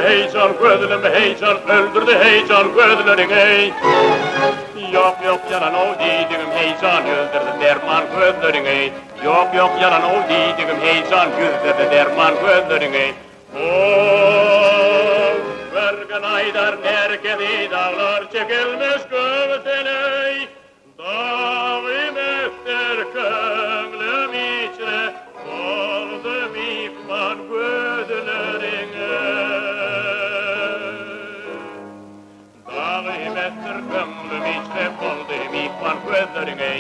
heyecan gözlerimi heyecan öldürdü heyecan gözlerin ey. Yok yok yalan o dediğim heyecan öldürdü derman gözlerin ey. Yok yok yalan o dediğim heyecan öldürdü derman gözlerin ey. Vergen aydar nerkedi dağlar çekilmiş göğsüney. Dağım efter köngülüm içre oldu mihman gözlerine. Dağım efter köngülüm içre oldu mihman gözlerine.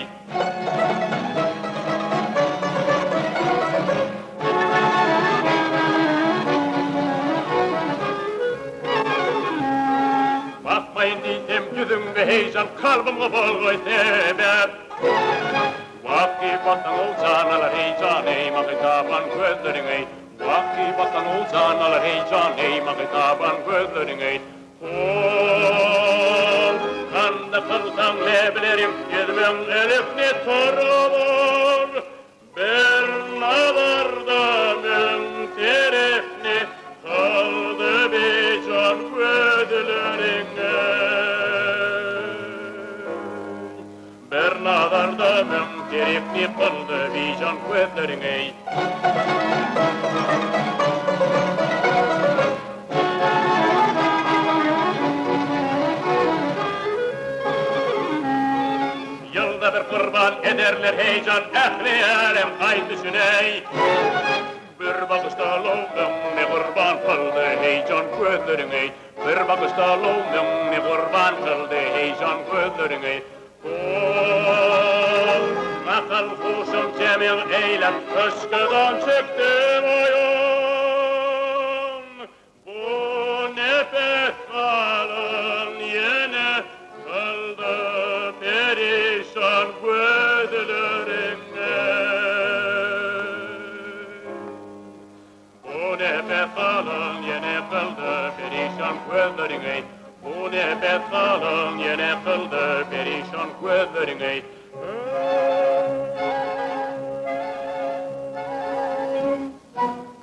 Bakmayın diydim yüzümde heyecan kalbimle bolgoy sebep. Vakti batan olsan alar heyecan eyma kitaban gözlerin ey. Vakti batan olsan alar heyecan eyma kitaban gözlerin ey. Kanda kılsam ne bilerim yüzümün elif ne torulur. Bernadarda münterefni kaldı bir can gözlerine. Bernadarda münterefni kaldı bir can gözlerine. Yılda bir kurban ederler heyecan ehli alem ay düşüney. Bir bakışta lovdum ne kurban kıldı heyecan gözlerine. Bir bakışta lovdum ne kurban kıldı heyecan gözlerine. Akıl kuşum cemil eylem aşkıdan çektim oyun. Bu nefes kalın yine kıldı perişan gözlerine. Bu nefes kalın yine kıldı perişan gözlerine. Bu nefes kalın yine kıldı perişan gözlerine.